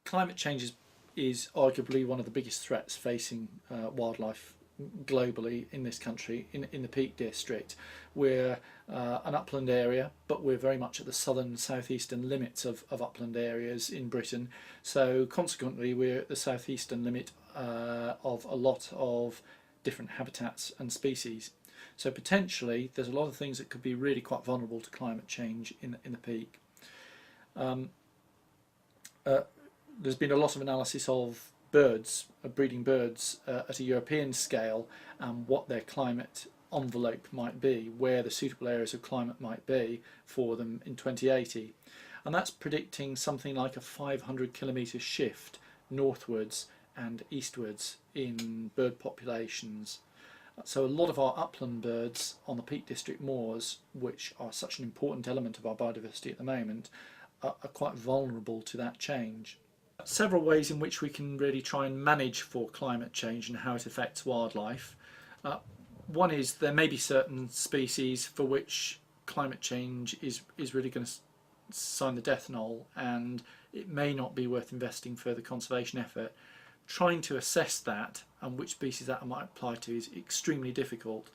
climate change is arguably one of the biggest threats facing wildlife globally in this country, in the Peak District. We're an upland area, but we're very much at the southern southeastern limits of upland areas in Britain. So consequently, we're at the southeastern limit of a lot of different habitats and species. So potentially, there's a lot of things that could be really quite vulnerable to climate change in the Peak. There's been a lot of analysis of birds, breeding birds at a European scale, and what their climate envelope might be, where the suitable areas of climate might be for them in 2080. And that's predicting something like a 500 kilometre shift northwards and eastwards in bird populations. So a lot of our upland birds on the Peak District moors, which are such an important element of our biodiversity at the moment, are quite vulnerable to that change. Several ways in which we can really try and manage for climate change and how it affects wildlife. One is there may be certain species for which climate change is really going to sign the death knell, and it may not be worth investing further conservation effort. Trying to assess that and which species that might apply to is extremely difficult.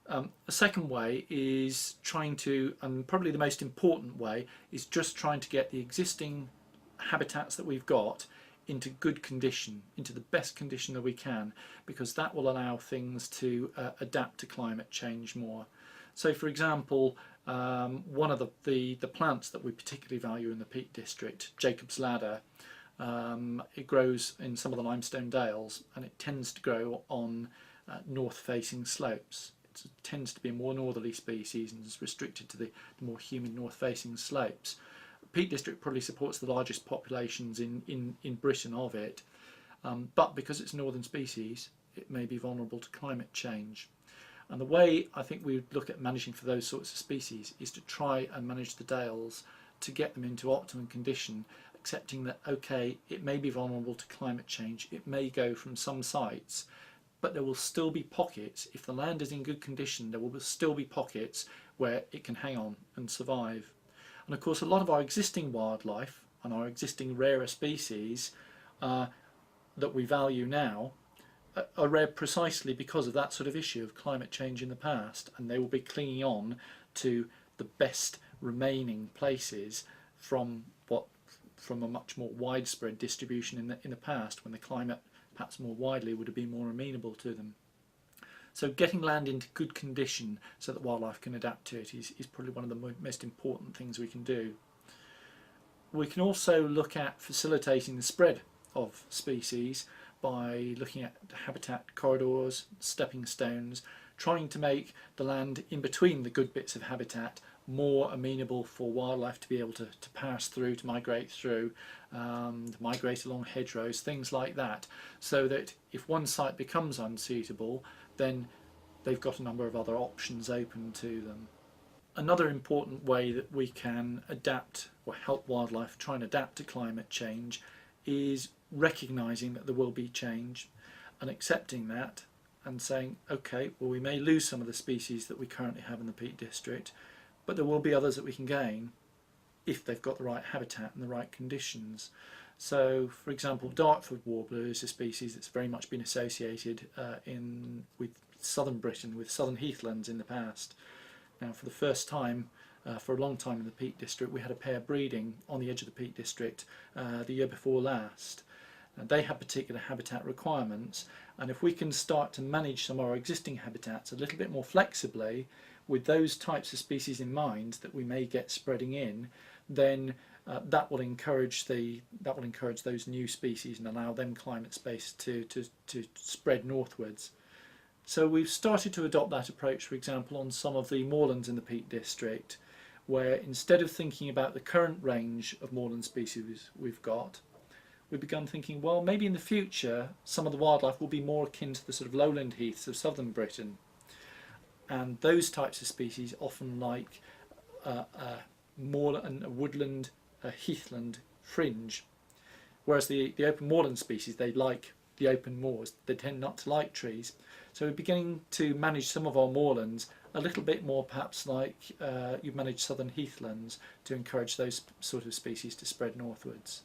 A second way is trying to, and probably the most important way, is just trying to get the existing habitats that we've got into good condition, into the best condition that we can, because that will allow things to adapt to climate change more. So for example, one of the plants that we particularly value in the Peak District, Jacob's Ladder, it grows in some of the limestone dales, and it tends to grow on north facing slopes. It tends to be a more northerly species and is restricted to the more humid north facing slopes. Peak District probably supports the largest populations in Britain of it, but because it's a northern species, it may be vulnerable to climate change. And the way I think we would look at managing for those sorts of species is to try and manage the dales to get them into optimum condition, accepting that, okay, it may be vulnerable to climate change, it may go from some sites, but there will still be pockets. If the land is in good condition, there will still be pockets where it can hang on and survive. And of course, a lot of our existing wildlife and our existing rarer species that we value now are rare precisely because of that sort of issue of climate change in the past, and they will be clinging on to the best remaining places from a much more widespread distribution in the past, when the climate perhaps more widely would have been more amenable to them. So getting land into good condition so that wildlife can adapt to it is probably one of the most important things we can do. We can also look at facilitating the spread of species by looking at habitat corridors, stepping stones, trying to make the land in between the good bits of habitat more amenable for wildlife to be able to pass through, to migrate through, to migrate along hedgerows, things like that, so that if one site becomes unsuitable, then they've got a number of other options open to them. Another important way that we can adapt or help wildlife try and adapt to climate change is recognising that there will be change and accepting that and saying, okay, well, we may lose some of the species that we currently have in the Peak District, but there will be others that we can gain if they've got the right habitat and the right conditions. So, for example, Dartford warbler is a species that's very much been associated with southern Britain, with southern heathlands in the past. Now, for the first time, for a long time in the Peak District, we had a pair breeding on the edge of the Peak District the year before last. And they have particular habitat requirements, and if we can start to manage some of our existing habitats a little bit more flexibly with those types of species in mind that we may get spreading in, then that will encourage those new species and allow them climate space to spread northwards. So we've started to adopt that approach, for example, on some of the moorlands in the Peak District, where instead of thinking about the current range of moorland species we've got, we've begun thinking, well, maybe in the future some of the wildlife will be more akin to the sort of lowland heaths of southern Britain. And those types of species often like moorland, a woodland, a heathland fringe, whereas the open moorland species, they like the open moors, they tend not to like trees. So we're beginning to manage some of our moorlands a little bit more perhaps like you manage southern heathlands, to encourage those sort of species to spread northwards.